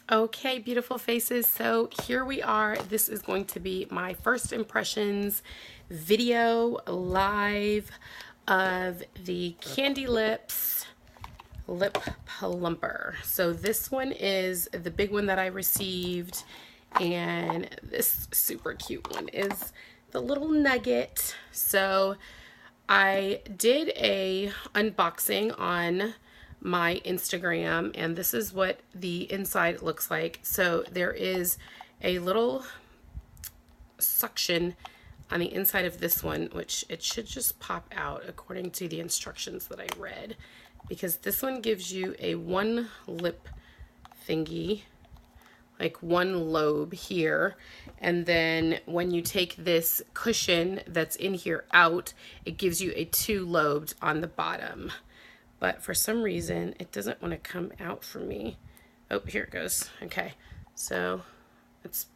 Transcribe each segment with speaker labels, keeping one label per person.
Speaker 1: Okay, beautiful faces. So here we are. This is going to be my first impressions video live of the Candy Lips Lip Plumper. So this one is the big one that I received, and this super cute one is the little nugget. So I did a unboxing on my Instagram, and this is what the inside looks like. So there is a little suction on the inside of this one, which it should just pop out according to the instructions that I read, because this one gives you a one lip thingy, like one lobe here, and then when you take this cushion that's in here out, it gives you a two lobed on the bottom. But for some reason it doesn't want to come out for me. Oh, here it goes. Okay, so it's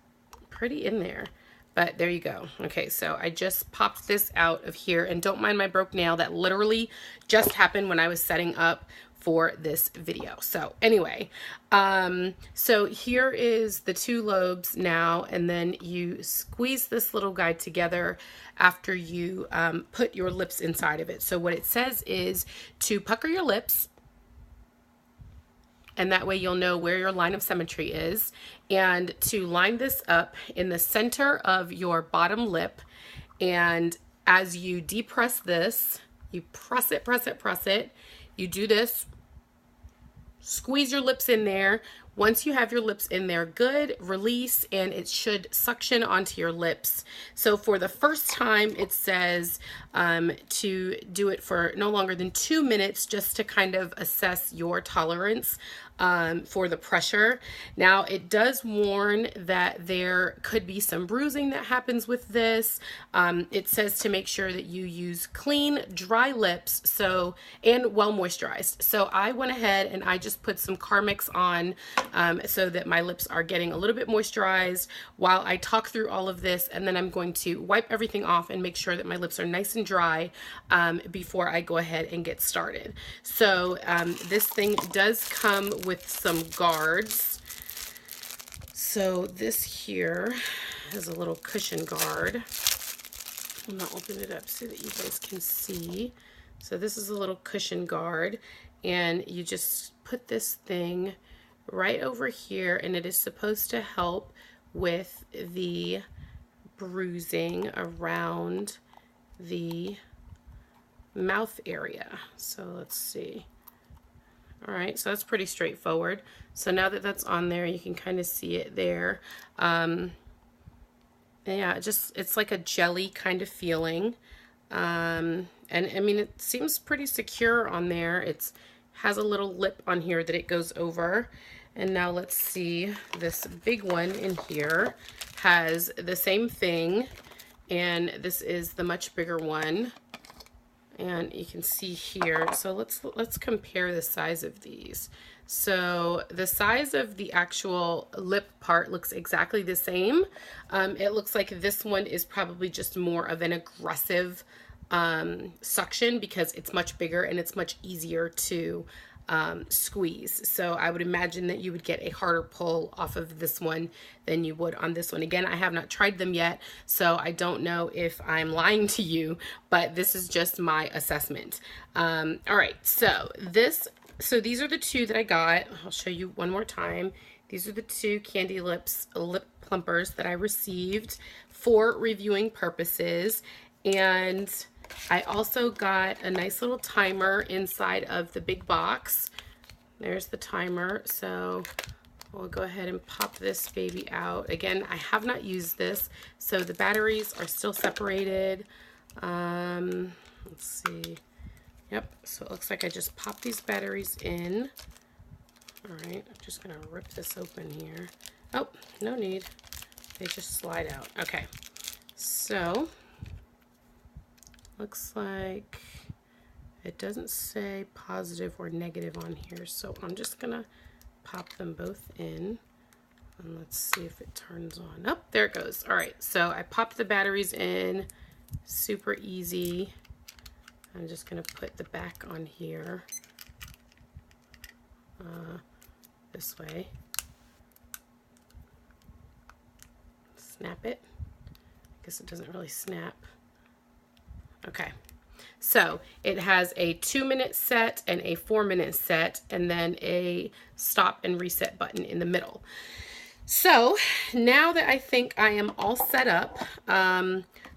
Speaker 1: pretty in there, but there you go. Okay, so I just popped this out of here, and don't mind my broke nail. That literally just happened when I was setting up for this video. So anyway, so here is the two lobes now, and then you squeeze this little guy together after you put your lips inside of it. So what it says is to pucker your lips, and that way you'll know where your line of symmetry is, and to line this up in the center of your bottom lip. And as you depress this, you press it, press it, press it. You do this, squeeze your lips in there. Once you have your lips in there, good, release, and it should suction onto your lips. So for the first time, it says to do it for no longer than 2 minutes, just to kind of assess your tolerance for the pressure. Now, it does warn that there could be some bruising that happens with this. It says to make sure that you use clean, dry lips, and well moisturized. So I went ahead and I just put some Carmix on so that my lips are getting a little bit moisturized while I talk through all of this, and then I'm going to wipe everything off and make sure that my lips are nice and dry before I go ahead and get started. So this thing does come with some guards. So this here has a little cushion guard. I'm gonna open it up so that you guys can see. So this is a little cushion guard, and you just put this thing right over here, and it is supposed to help with the bruising around the mouth area. So let's see. All right, so that's pretty straightforward. So now that that's on there, you can kind of see it there. Yeah, it's like a jelly kind of feeling. And I mean, it seems pretty secure on there. It has a little lip on here that it goes over. And now let's see, this big one in here has the same thing, and this is the much bigger one. And you can see here, so let's compare the size of these. So the size of the actual lip part looks exactly the same. It looks like this one is probably just more of an aggressive suction because it's much bigger and it's much easier to squeeze. So I would imagine that you would get a harder pull off of this one than you would on this one. Again, I have not tried them yet, so I don't know if I'm lying to you, but this is just my assessment. All right, so these are the two that I got. I'll show you one more time. These are the two Candy Lips lip plumpers that I received for reviewing purposes, and I also got a nice little timer inside of the big box. There's the timer. So we'll go ahead and pop this baby out. Again, I have not used this, so the batteries are still separated. Let's see. Yep, so it looks like I just popped these batteries in. All right, I'm just gonna rip this open here. Oh, no need. They just slide out. Okay, so looks like it doesn't say positive or negative on here, so I'm just gonna pop them both in, and let's see if it turns on. Oh, there it goes. All right, so I popped the batteries in, super easy. I'm just gonna put the back on here this way. snap it. I guess it doesn't really snap. Okay. So it has a 2-minute set and a 4-minute set, and then a stop and reset button in the middle. So now that I think I am all set up,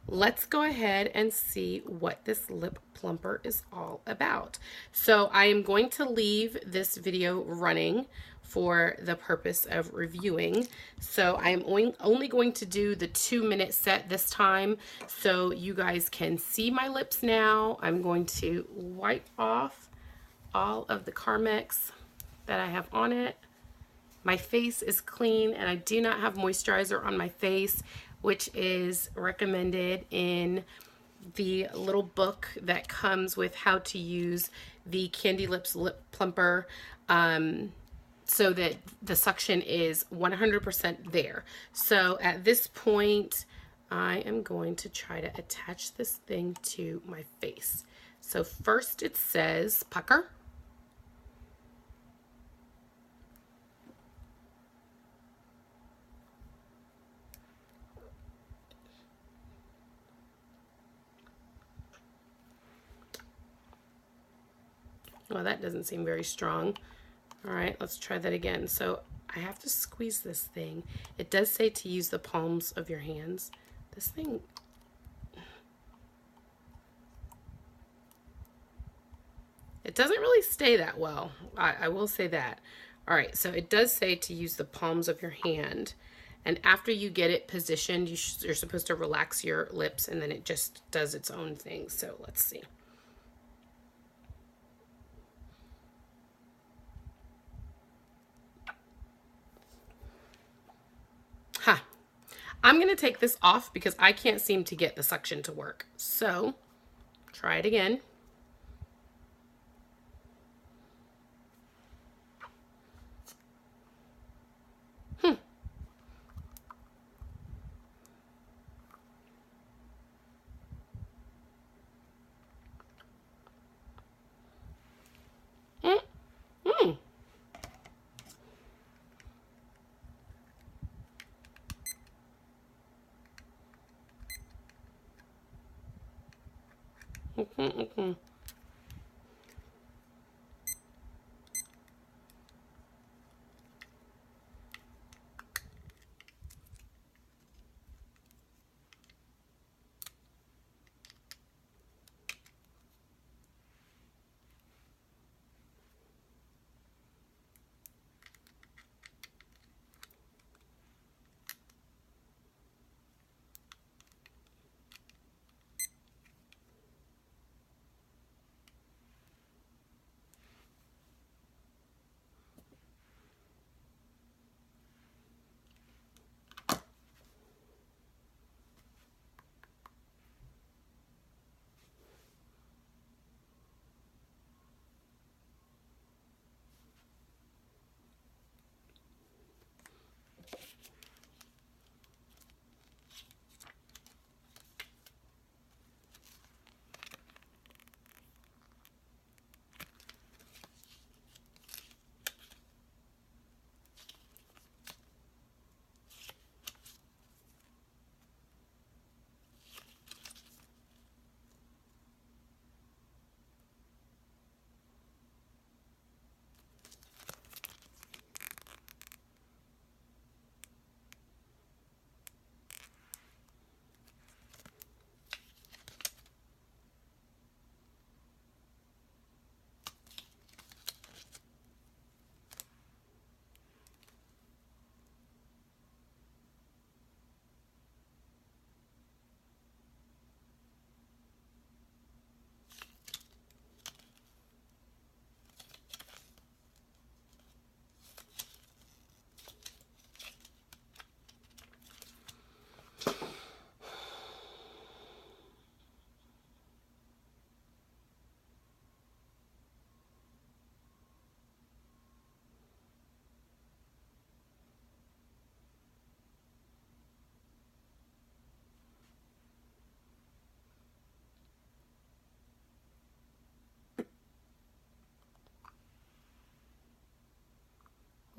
Speaker 1: let's go ahead and see what this lip plumper is all about. So I am going to leave this video running for the purpose of reviewing. So I am only going to do the 2-minute set this time so you guys can see my lips now. I'm going to wipe off all of the Carmex that I have on it. My face is clean and I do not have moisturizer on my face, which is recommended in the little book that comes with how to use the Candy Lips Lip Plumper, so that the suction is 100% there. So at this point, I am going to try to attach this thing to my face. So first it says pucker. Well, that doesn't seem very strong. All right, let's try that again. So I have to squeeze this thing. It does say to use the palms of your hands. This thing, it doesn't really stay that well. I will say that. All right, so it does say to use the palms of your hand. And after you get it positioned, you're supposed to relax your lips, and then it just does its own thing. So let's see. Huh. I'm going to take this off because I can't seem to get the suction to work. So try it again.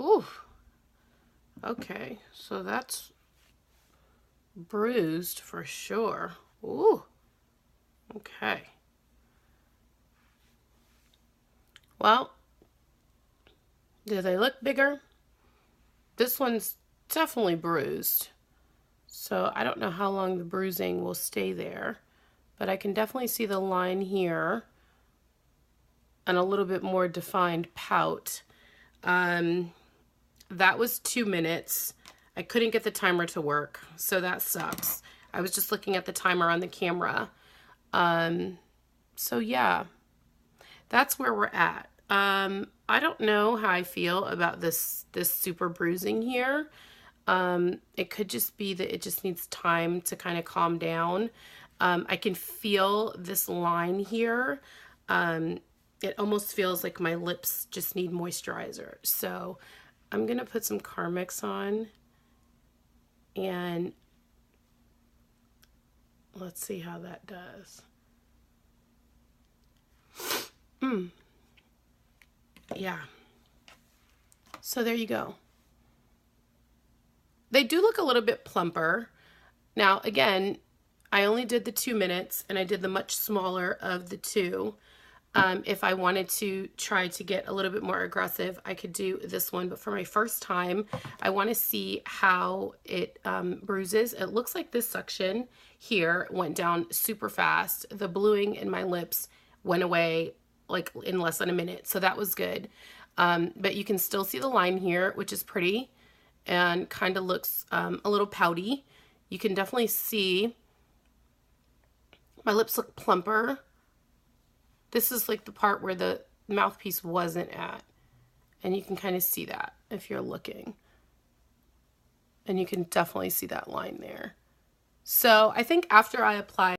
Speaker 1: Ooh. Okay, so that's bruised for sure. Ooh, okay. Well, do they look bigger? This one's definitely bruised. So I don't know how long the bruising will stay there, but I can definitely see the line here and a little bit more defined pout. That was 2 minutes. I couldn't get the timer to work, so that sucks. I was just looking at the timer on the camera. So yeah, that's where we're at. I don't know how I feel about this super bruising here. It could just be that it just needs time to kind of calm down. I can feel this line here. It almost feels like my lips just need moisturizer. So I'm going to put some Carmex on and let's see how that does. Yeah. So there you go. They do look a little bit plumper. Now, again, I only did the 2 minutes and I did the much smaller of the two. If I wanted to try to get a little bit more aggressive, I could do this one. But for my first time, I want to see how it bruises. It looks like this suction here went down super fast. The bluing in my lips went away like in less than a minute. So that was good. But you can still see the line here, which is pretty and kind of looks a little pouty. You can definitely see my lips look plumper. This is like the part where the mouthpiece wasn't at. And you can kind of see that if you're looking. And you can definitely see that line there. So I think after I apply